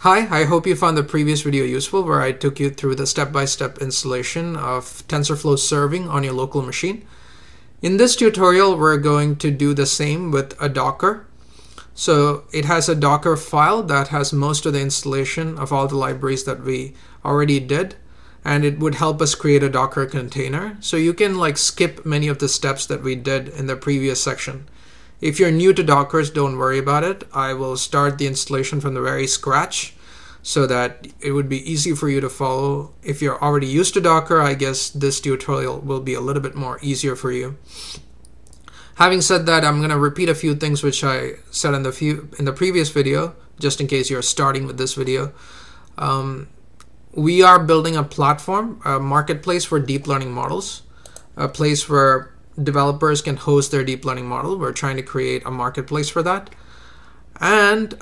Hi, I hope you found the previous video useful where I took you through the step-by-step installation of Tensorflow serving on your local machine. In this tutorial, we're going to do the same with a Docker. So it has a Docker file that has most of the installation of all the libraries that we already did, and it would help us create a Docker container. So you can skip many of the steps that we did in the previous section. If you're new to Dockers, don't worry about it. I will start the installation from the very scratch so that it would be easy for you to follow. If you're already used to Docker, I guess this tutorial will be a little bit more easier for you. Having said that, I'm going to repeat a few things which I said in the previous video, just in case you're starting with this video. We are building a platform, a marketplace for deep learning models, a place where developers can host their deep learning model. We're trying to create a marketplace for that. And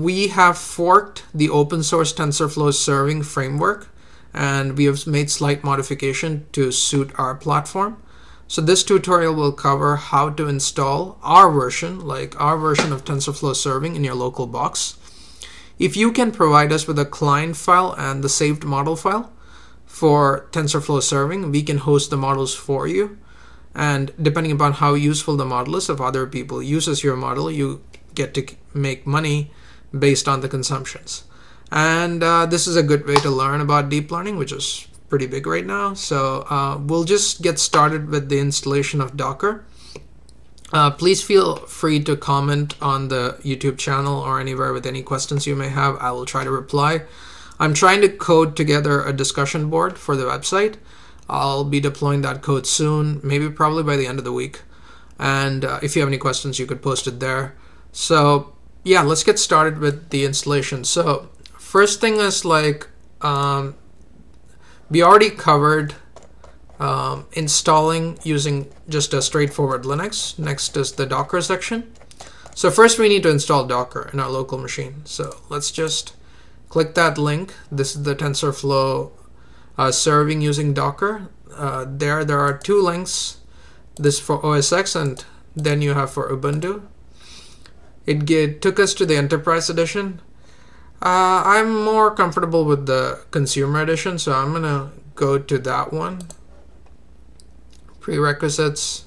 we have forked the open source TensorFlow serving framework, and we have made slight modification to suit our platform. So this tutorial will cover how to install our version, our version of TensorFlow serving in your local box. If you can provide us with a client file and the saved model file for TensorFlow serving, we can host the models for you. And depending upon how useful the model is, if other people uses your model, you get to make money based on the consumptions. And this is a good way to learn about deep learning, which is pretty big right now. So we'll just get started with the installation of Docker. Please feel free to comment on the YouTube channel or anywhere with any questions you may have. I will try to reply. I'm trying to code together a discussion board for the website. I'll be deploying that code soon, probably by the end of the week. And if you have any questions, you could post it there. So yeah, let's get started with the installation. So first thing is we already covered installing using just a straightforward Linux. Next is the Docker section. So first we need to install Docker in our local machine. So let's just click that link. This is the TensorFlow serving using Docker. There are two links. This for OS X and then you have for Ubuntu. It took us to the Enterprise Edition. I'm more comfortable with the Consumer Edition, so I'm gonna go to that one. Prerequisites.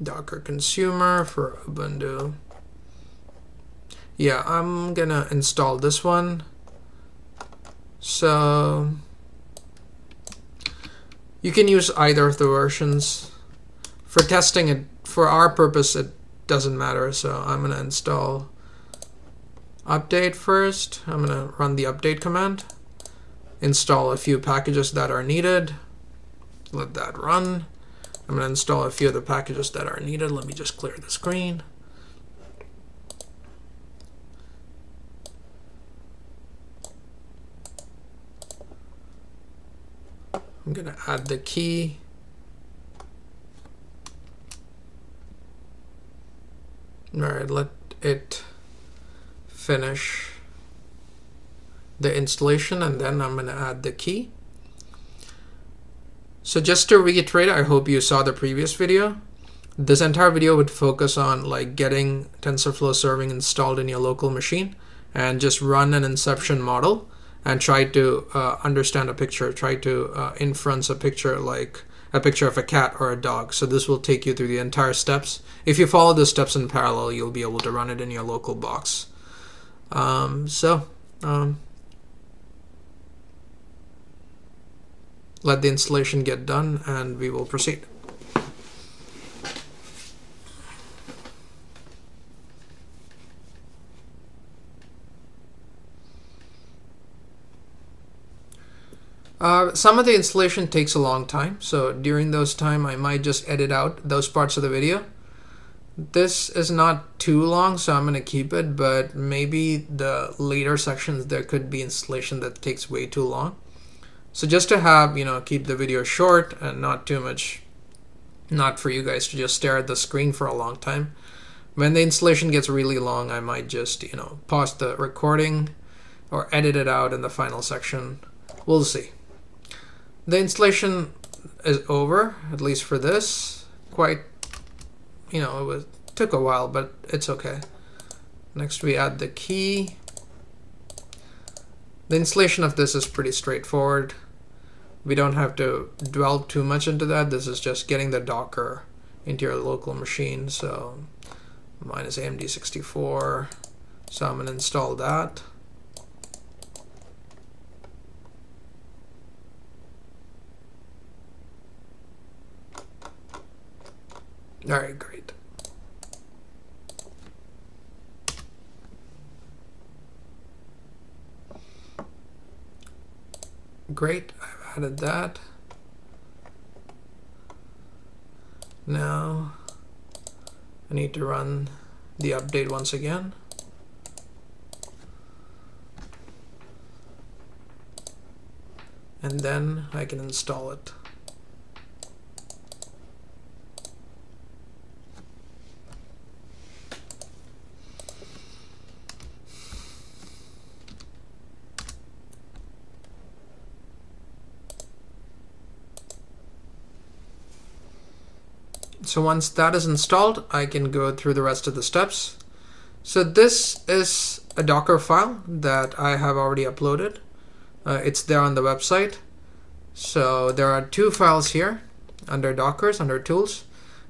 Docker Consumer for Ubuntu. Yeah, I'm gonna install this one. So you can use either of the versions. For testing it, for our purpose, it doesn't matter. So I'm gonna install update first. I'm gonna run the update command, install a few packages that are needed, let that run. I'm gonna install a few of the packages that are needed. Let me just clear the screen. I'm gonna add the key. All right, let it finish the installation and then I'm gonna add the key. So just to reiterate, I hope you saw the previous video. This entire video would focus on getting TensorFlow serving installed in your local machine and just run an inception model and try to understand a picture, try to inference a picture like a picture of a cat or a dog. So this will take you through the entire steps. If you follow the steps in parallel, you'll be able to run it in your local box. Let the installation get done and we will proceed. Some of the installation takes a long time, so during those time I might just edit out those parts of the video. This is not too long, so I'm going to keep it, but maybe the later sections there could be installation that takes way too long. So just to have, keep the video short and not too much, not for you guys to just stare at the screen for a long time. When the installation gets really long, I might just, pause the recording or edit it out in the final section. We'll see. The installation is over, at least for this. quite, it took a while, but it's okay. Next we add the key. The installation of this is pretty straightforward. We don't have to dwell too much into that. This is just getting the Docker into your local machine. So mine is AMD 64. So I'm going to install that. All right, great. Great, I've added that. Now I need to run the update once again. And then I can install it. So once that is installed, I can go through the rest of the steps. So this is a Docker file that I have already uploaded. It's there on the website. So there are two files here under Dockers, under Tools.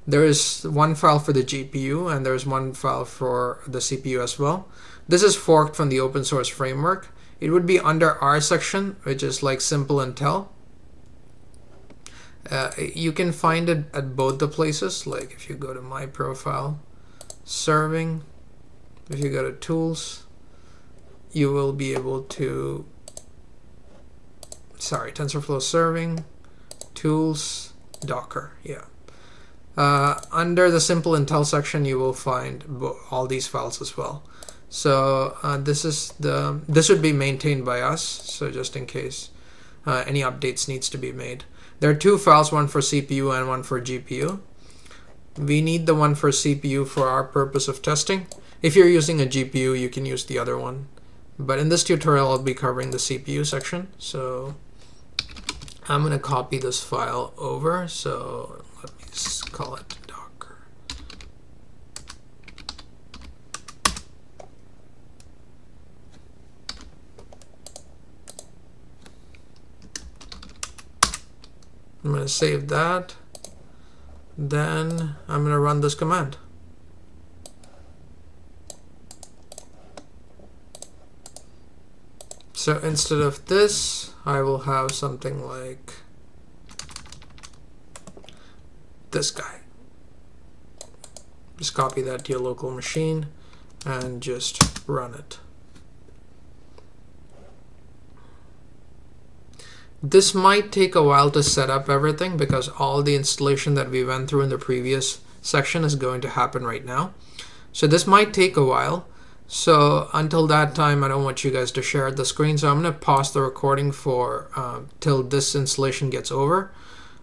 There is one file for the GPU and there's one file for the CPU as well. This is forked from the open source framework. It would be under our section, which is like Simple Intel. You can find it at both the places, like if you go to My Profile, Serving, if you go to Tools, you will be able to, TensorFlow Serving, Tools, Docker, yeah. Under the Simple Intel section, you will find all these files as well. So this would be maintained by us, so just in case any updates needs to be made. There are two files, one for CPU and one for GPU. We need the one for CPU for our purpose of testing. If you're using a GPU, you can use the other one. But in this tutorial, I'll be covering the CPU section. So I'm going to copy this file over. So let me just call it Docker. I'm going to save that. Then I'm going to run this command. So instead of this, I will have something like this guy. Just copy that to your local machine and just run it. This might take a while to set up everything because all the installation that we went through in the previous section is going to happen right now. So this might take a while. So until that time, I don't want you guys to share the screen. So I'm going to pause the recording for till this installation gets over.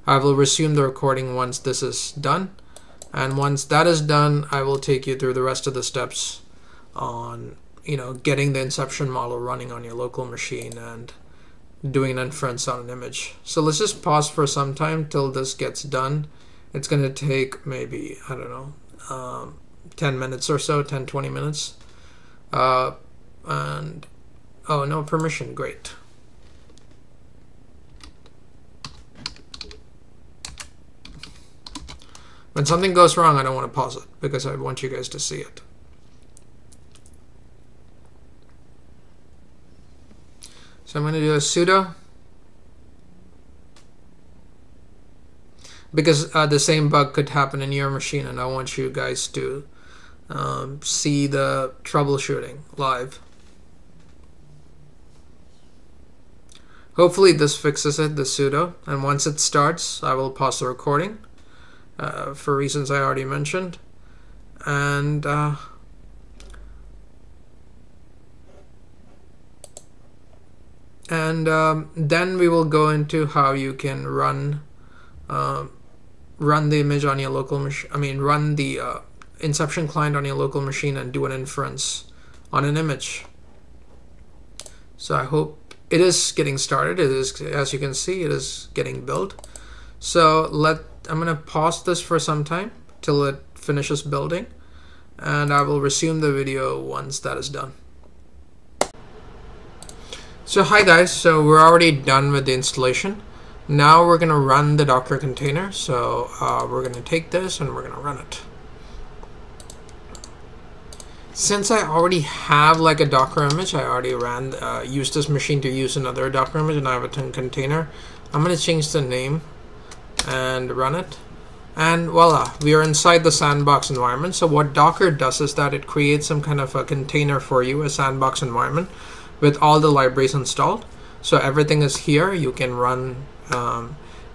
I will resume the recording once this is done. And once that is done, I will take you through the rest of the steps on, getting the inception model running on your local machine and doing an inference on an image. So let's just pause for some time till this gets done. It's going to take maybe, 10 minutes or so, 10-20 minutes. And oh, no permission, great. When something goes wrong, I don't want to pause it because I want you guys to see it. So I'm going to do a sudo because the same bug could happen in your machine, and I want you guys to see the troubleshooting live. Hopefully this fixes it, the sudo, and once it starts, I will pause the recording for reasons I already mentioned, and then we will go into how you can run the image on your local machine. Run the Inception client on your local machine and do an inference on an image. So I hope it is getting started. It is, as you can see, it is getting built. So gonna pause this for some time till it finishes building, and I will resume the video once that is done. So hi guys, so we're already done with the installation. Now we're gonna run the Docker container. So we're gonna take this and we're gonna run it. Since I already have like a Docker image, I already used this machine to use another Docker image, and I have a container. I'm gonna change the name and run it, and voila, we are inside the sandbox environment. So what Docker does is that it creates some kind of a container for you, a sandbox environment with all the libraries installed. So everything is here. You can run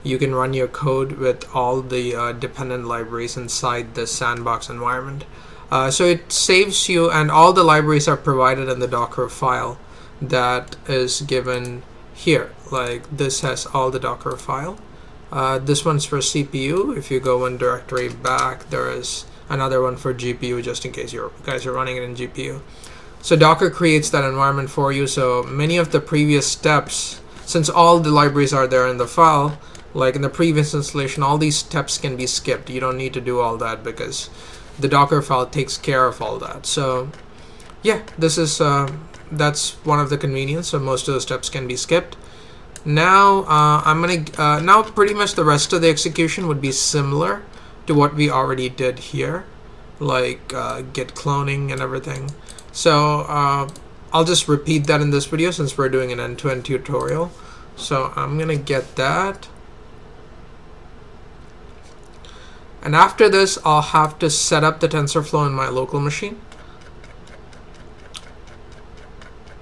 your code with all the dependent libraries inside the sandbox environment. So it saves you, and all the libraries are provided in the Docker file that is given here. Like this has all the Docker file. This one's for CPU. If you go one directory back, there is another one for GPU, just in case you guys are running it in GPU. So Docker creates that environment for you. So many of the previous steps, since all the libraries are there in the file, like in the previous installation, all these steps can be skipped. You don't need to do all that because the Docker file takes care of all that. So yeah, this is that's one of the convenience. So most of the steps can be skipped. Now now pretty much the rest of the execution would be similar to what we already did here, like git cloning and everything. So I'll just repeat that in this video since we're doing an end-to-end tutorial. So I'm gonna get that. And after this, I'll have to set up the TensorFlow in my local machine.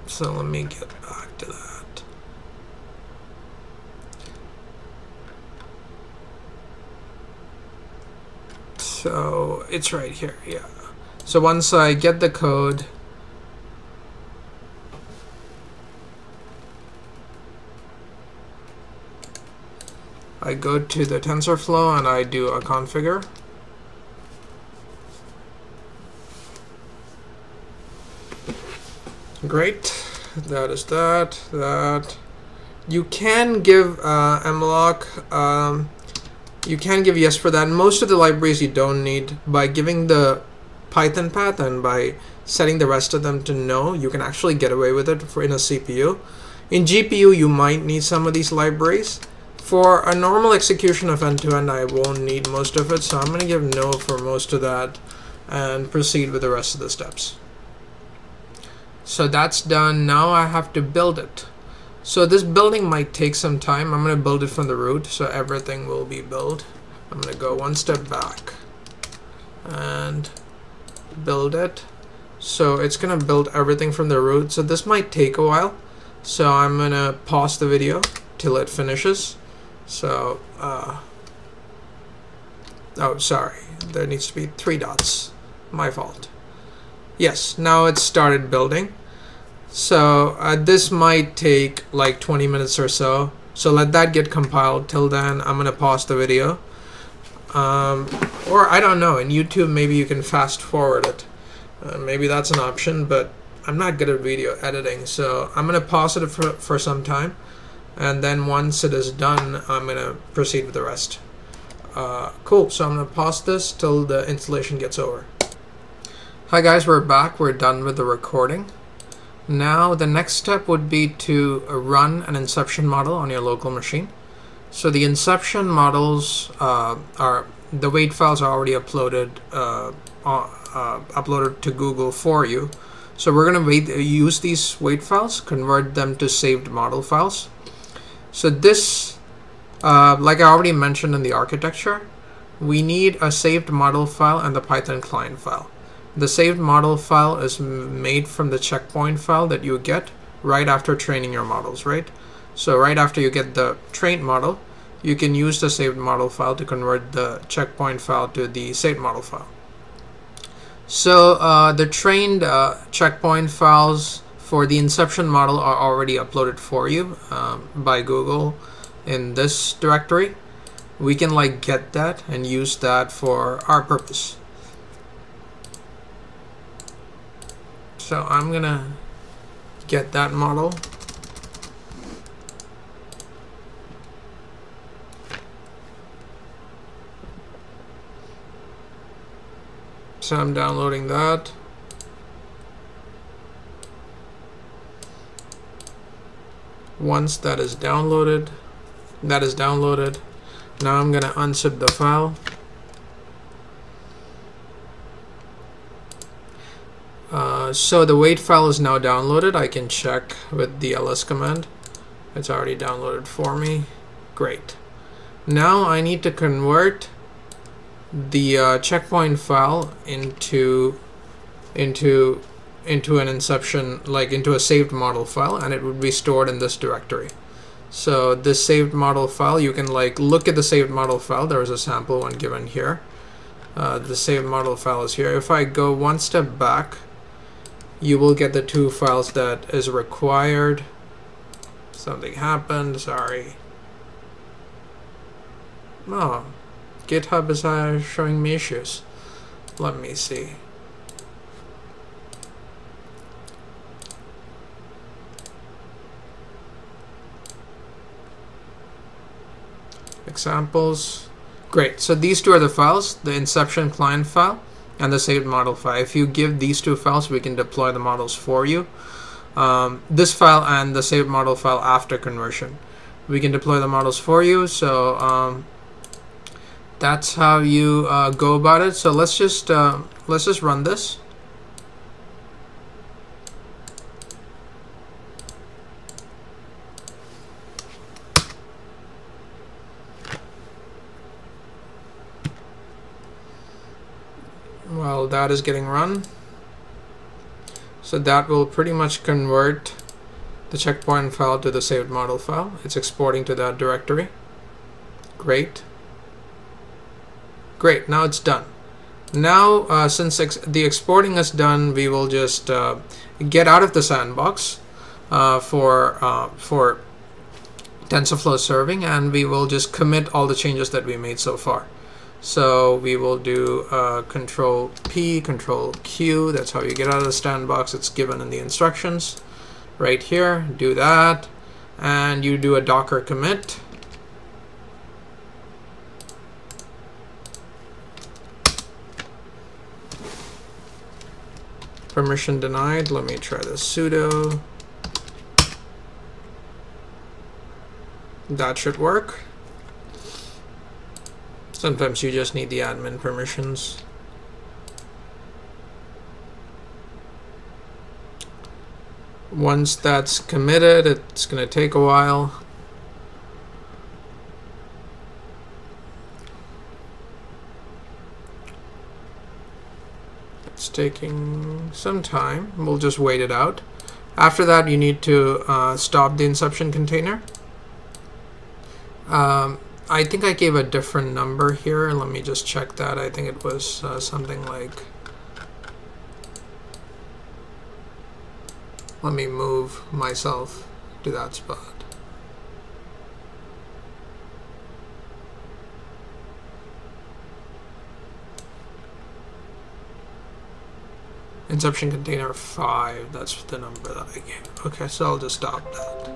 So let me get back to that. So it's right here, yeah. So once I get the code, I go to the TensorFlow and I do a configure. Great, that is that. You can give mlock, you can give yes for that. Most of the libraries you don't need. By giving the Python path and by setting the rest of them to no, you can actually get away with it in a CPU. In GPU, you might need some of these libraries. For a normal execution of end-to-end, I won't need most of it, so I'm going to give no for most of that and proceed with the rest of the steps. So that's done. Now I have to build it. So this building might take some time. I'm going to build it from the root, so everything will be built. I'm going to go one step back and build it. So it's going to build everything from the root. So this might take a while. So I'm going to pause the video till it finishes. So, oh, sorry, there needs to be 3 dots. My fault. Yes, now it's started building. So this might take like 20 minutes or so. So let that get compiled. Till then, I'm gonna pause the video. Or I don't know, in YouTube maybe you can fast forward it. Maybe that's an option, but I'm not good at video editing. So I'm gonna pause it for some time. And then once it is done, I'm going to proceed with the rest. Cool, so I'm going to pause this till the installation gets over. Hi guys, we're back. We're done with the recording. Now the next step would be to run an inception model on your local machine. So the inception models the weight files are already uploaded to Google for you. So we're going to use these weight files, convert them to saved model files. So this, like I already mentioned in the architecture, we need a saved model file and the Python client file. The saved model file is made from the checkpoint file that you get right after training your models, right? So right after you get the trained model, you can use the saved model file to convert the checkpoint file to the saved model file. So the trained checkpoint files for the inception model are already uploaded for you by Google in this directory. We can like get that and use that for our purpose. So I'm gonna get that model. So I'm downloading that. Once that is downloaded, now I'm going to unzip the file. So the weight file is now downloaded. I can check with the ls command. It's already downloaded for me. Great. Now I need to convert the checkpoint file into an inception, like into a saved model file, and it would be stored in this directory. So this saved model file, you can like look at the saved model file. There is a sample one given here. The saved model file is here. If I go one step back, you will get the two files that is required. Something happened, sorry. Oh, GitHub is showing me issues. Let me see. Examples. Great. So these two are the files, the inception client file and the saved model file. If you give these two files, we can deploy the models for you. This file and the saved model file after conversion. We can deploy the models for you. So that's how you go about it. So let's just run this. Well, that is getting run. So that will pretty much convert the checkpoint file to the saved model file. It's exporting to that directory. Great. Great, now it's done. Now, since the exporting is done, we will just get out of the sandbox for TensorFlow serving, and we will just commit all the changes that we made so far. So we will do Control P, Control Q. That's how you get out of the sandbox. It's given in the instructions right here. Do that, and you do a Docker commit. Permission denied. Let me try this sudo. That should work. Sometimes you just need the admin permissions. Once that's committed, it's going to take a while. It's taking some time. We'll just wait it out. After that, you need to stop the inception container. I think I gave a different number here. Let me just check that. I think it was something like... Let me move myself to that spot. Inception container 5, that's the number that I gave. Okay, so I'll just stop that.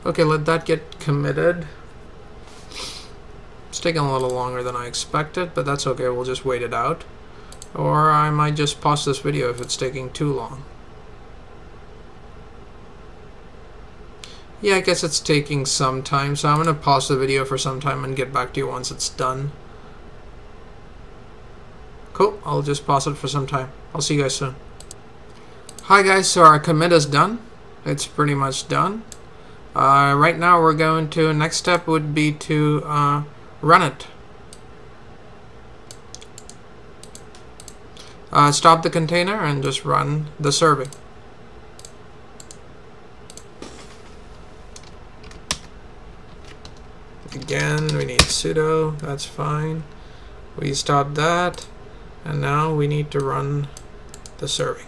Okay, let that get committed. It's taking a little longer than I expected, but that's okay, we'll just wait it out. Or I might just pause this video if it's taking too long. Yeah, I guess it's taking some time, so I'm going to pause the video for some time and get back to you once it's done. Cool, I'll just pause it for some time. I'll see you guys soon. Hi guys, so our commit is done. It's pretty much done. Right now we're going to, next step would be to run it. Stop the container and just run the serving. Again, we need sudo, that's fine. We stopped that, and now we need to run the serving.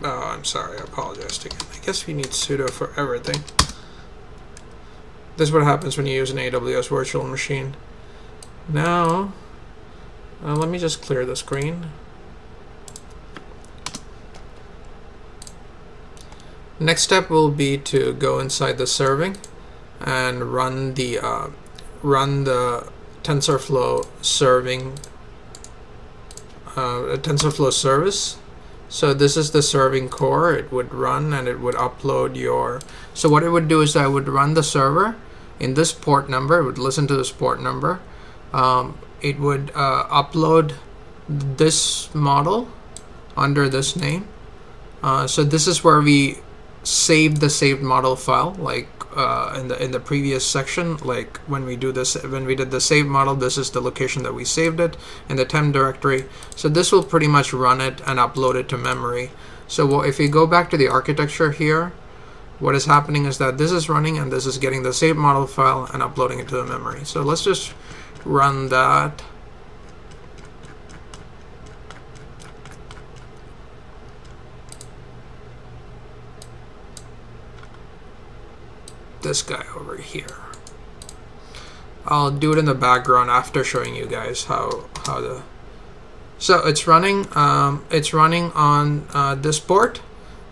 Oh, I'm sorry, I apologize again. I guess we need sudo for everything. This is what happens when you use an AWS virtual machine. Now, let me just clear the screen. Next step will be to go inside the serving and run the TensorFlow serving TensorFlow service. So this is the serving core. It would run and it would upload your. So what it would do is that it would run the server in this port number. It would listen to this port number. It would upload this model under this name. So this is where we save the saved model file, like in the previous section. Like when we did the save model, this is the location that we saved it in the temp directory. So this will pretty much run it and upload it to memory. So if we go back to the architecture here, what is happening is that this is running and this is getting the saved model file and uploading it to the memory. So let's just run that. This guy over here. I'll do it in the background after showing you guys how the. So it's running on this port,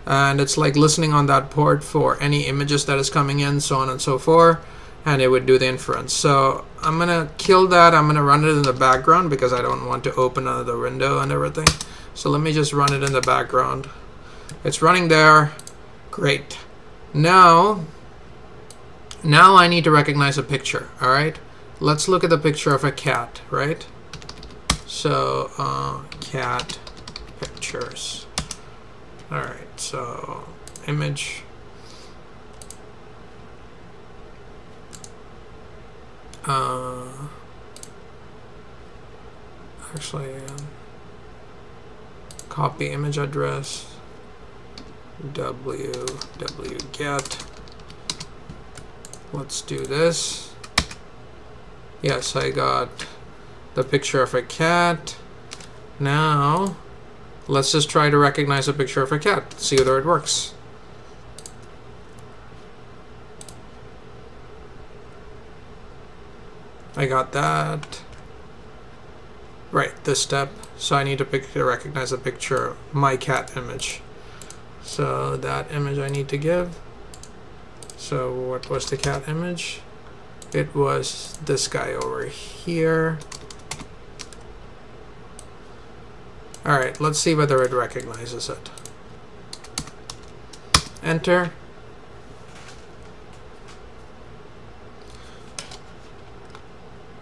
and it's like listening on that port for any images that is coming in, so on and so forth, and it would do the inference. So I'm gonna kill that. I'm gonna run it in the background because I don't want to open another window and everything. So let me just run it in the background. It's running there. Great. Now I need to recognize a picture. All right, let's look at the picture of a cat, right? So cat pictures. All right, so image. Actually, copy image address, wget. Let's do this. Yes, I got the picture of a cat. Now, let's just try to recognize a picture of a cat. See whether it works. I got that. Right, this step. So I need to recognize a picture, my cat image. So that image I need to give. So what was the cat image? It was this guy over here. All right, let's see whether it recognizes it. Enter.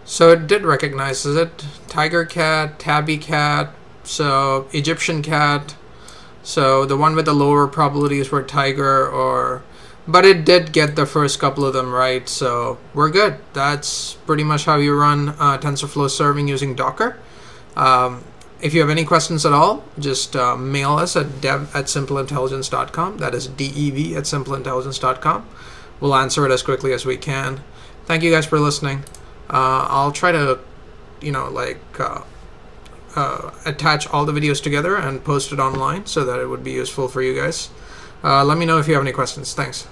So it did recognize it. Tiger cat, tabby cat, so Egyptian cat. So the one with the lower probabilities were tiger or. But it did get the first couple of them right, so we're good. That's pretty much how you run TensorFlow serving using Docker. If you have any questions at all, just mail us at dev@simpleintelligence.com. That is dev@simpleintelligence.com. We'll answer it as quickly as we can. Thank you guys for listening. I'll try to, attach all the videos together and post it online so that it would be useful for you guys. Let me know if you have any questions. Thanks.